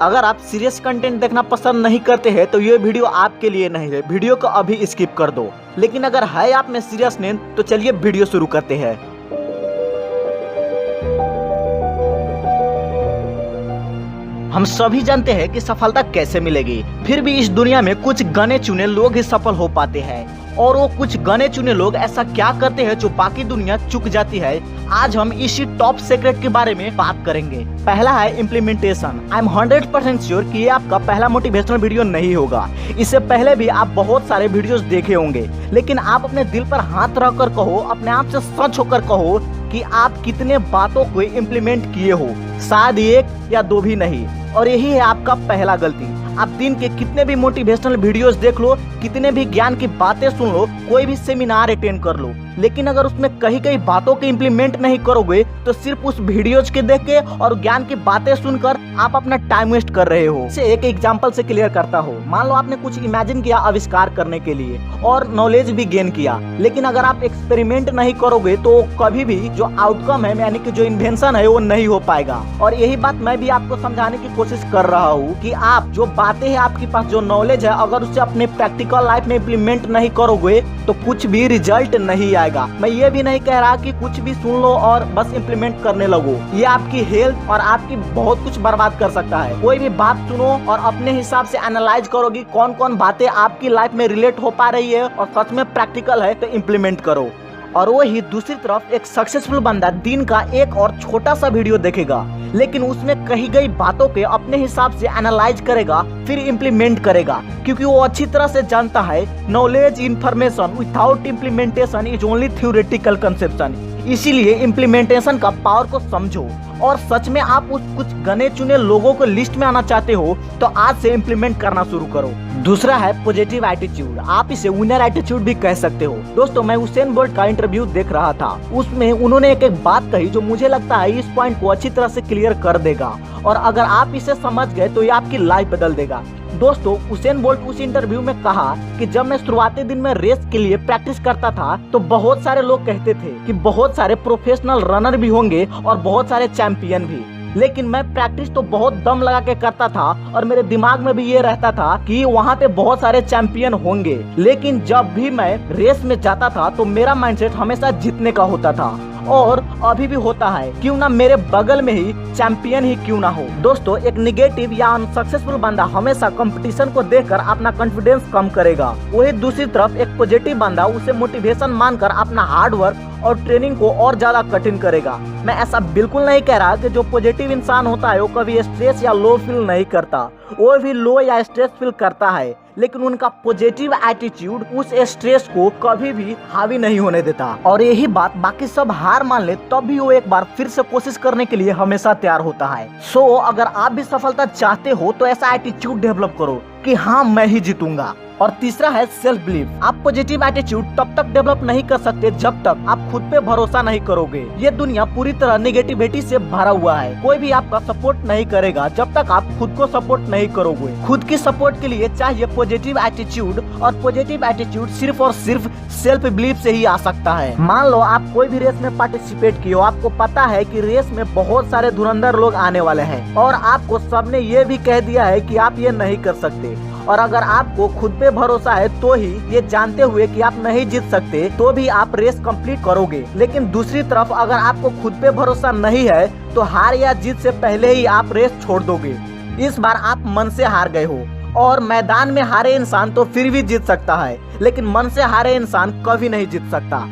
अगर आप serious content देखना पसंद नहीं करते हैं तो ये वीडियो आपके लिए नहीं है, वीडियो को अभी स्किप कर दो। लेकिन अगर है आप में सीरियसनेस तो चलिए वीडियो शुरू करते हैं। हम सभी जानते हैं कि सफलता कैसे मिलेगी, फिर भी इस दुनिया में कुछ गने चुने लोग ही सफल हो पाते हैं। और वो कुछ गने चुने लोग ऐसा क्या करते हैं जो बाकी दुनिया चूक जाती है। आज हम इसी टॉप सीक्रेट के बारे में बात करेंगे। पहला है इम्प्लीमेंटेशन। आई एम 100% श्योर कि ये आपका पहला मोटिवेशनल वीडियो नहीं होगा। इससे पहले भी आप बहुत सारे वीडियोस देखे होंगे, लेकिन आप अपने दिल पर हाथ रखकर कहो, अपने आप से सच होकर कहो कि आप कितने बातों को इम्प्लीमेंट किए हो। शायद एक या दो भी नहीं, और यही है आपका पहला गलती। आप दिन के कितने भी मोटिवेशनल वीडियोस देख लो, कितने भी ज्ञान की बातें सुन लो, कोई भी सेमिनार अटेंड कर लो, लेकिन अगर उसमें कहीं कहीं बातों के इम्प्लीमेंट नहीं करोगे तो सिर्फ उस वीडियोज के देख के और ज्ञान की बातें सुनकर आप अपना टाइम वेस्ट कर रहे हो। इसे एक एग्जांपल से क्लियर करता हूँ। मान लो आपने कुछ इमेजिन किया आविष्कार करने के लिए और नॉलेज भी गेन किया, लेकिन अगर आप एक्सपेरिमेंट नहीं करोगे तो कभी भी जो आउटकम है, यानी कि जो इन्वेंशन है, वो नहीं हो पाएगा। और यही बात मैं भी आपको समझाने की कोशिश कर रहा हूँ कि आप जो बातें हैं, आपके पास जो नॉलेज है, अगर उसे अपने प्रैक्टिकल लाइफ में इम्प्लीमेंट नहीं करोगे तो कुछ भी रिजल्ट नहीं आएगा। मैं ये भी नहीं कह रहा कि कुछ भी सुन लो और बस इम्प्लीमेंट करने लगो, ये आपकी हेल्थ और आपकी बहुत कुछ बर्बाद कर सकता है। कोई भी बात सुनो और अपने हिसाब से एनालाइज करोगी कौन कौन बातें आपकी लाइफ में रिलेट हो पा रही है और सच में प्रैक्टिकल है तो इम्प्लीमेंट करो। और वही दूसरी तरफ एक सक्सेसफुल बंदा दिन का एक और छोटा सा वीडियो देखेगा, लेकिन उसमें कही गई बातों के अपने हिसाब से एनालाइज करेगा, फिर इम्प्लीमेंट करेगा, क्योंकि वो अच्छी तरह से जानता है knowledge information without implementation is only theoretical conception. इसीलिए इम्प्लीमेंटेशन का पावर को समझो। और सच में आप उस कुछ गने चुने लोगों को लिस्ट में आना चाहते हो तो आज से इम्प्लीमेंट करना शुरू करो। दूसरा है पॉजिटिव एटीट्यूड। आप इसे विनर एटीट्यूड भी कह सकते हो। दोस्तों, मैं उसेन बोल्ट का इंटरव्यू देख रहा था, उसमें उन्होंने एक बात कही जो मुझे लगता है इस पॉइंट को अच्छी तरह से क्लियर कर देगा, और अगर आप इसे समझ गए तो ये आपकी लाइफ बदल देगा। दोस्तों, उसेन बोल्ट उस इंटरव्यू में कहा कि जब मैं शुरुआती दिन में रेस के लिए प्रैक्टिस करता था तो बहुत सारे लोग कहते थे कि बहुत सारे प्रोफेशनल रनर भी होंगे और बहुत सारे चैंपियन भी, लेकिन मैं प्रैक्टिस तो बहुत दम लगा के करता था और मेरे दिमाग में भी ये रहता था कि वहाँ पे बहुत सारे चैंपियन होंगे, लेकिन जब भी मैं रेस में जाता था तो मेरा माइंडसेट हमेशा जीतने का होता था, और अभी भी होता है। क्यों ना मेरे बगल में ही चैंपियन ही क्यों ना हो। दोस्तों, एक निगेटिव या अनसक्सेसफुल बंदा हमेशा कंपटीशन को देखकर अपना कॉन्फिडेंस कम करेगा। वही दूसरी तरफ एक पॉजिटिव बंदा उसे मोटिवेशन मानकर अपना हार्ड वर्क और ट्रेनिंग को और ज्यादा कठिन करेगा। मैं ऐसा बिल्कुल नहीं कह रहा कि जो पॉजिटिव इंसान होता है वो कभी स्ट्रेस या लो फील नहीं करता, वो भी लो या स्ट्रेस फील करता है, लेकिन उनका पॉजिटिव एटीट्यूड उस स्ट्रेस को कभी भी हावी नहीं होने देता। और यही बात बाकी सब हार मान ले तब भी वो एक बार फिर से कोशिश करने के लिए हमेशा तैयार होता है। सो अगर आप भी सफलता चाहते हो तो ऐसा एटीट्यूड डेवलप करो कि हाँ, मैं ही जीतूंगा। और तीसरा है सेल्फ बिलीफ। आप पॉजिटिव एटीट्यूड तब तक डेवलप नहीं कर सकते जब तक आप खुद पे भरोसा नहीं करोगे। ये दुनिया पूरी तरह नेगेटिविटी से भरा हुआ है। कोई भी आपका सपोर्ट नहीं करेगा जब तक आप खुद को सपोर्ट नहीं करोगे। खुद की सपोर्ट के लिए चाहिए पॉजिटिव एटीट्यूड, और पॉजिटिव एटीट्यूड सिर्फ और सिर्फ सेल्फ बिलीफ से ही आ सकता है। मान लो आप कोई भी रेस में पार्टिसिपेट किए हो, आपको पता है कि रेस में बहुत सारे धुरंधर लोग आने वाले हैं और आपको सबने ये भी कह दिया है कि आप ये नहीं कर सकते, और अगर आपको खुद पे भरोसा है तो ही, ये जानते हुए कि आप नहीं जीत सकते तो भी आप रेस कंप्लीट करोगे। लेकिन दूसरी तरफ अगर आपको खुद पे भरोसा नहीं है तो हार या जीत से पहले ही आप रेस छोड़ दोगे। इस बार आप मन से हार गए हो, और मैदान में हारे इंसान तो फिर भी जीत सकता है, लेकिन मन से हारे इंसान कभी नहीं जीत सकता।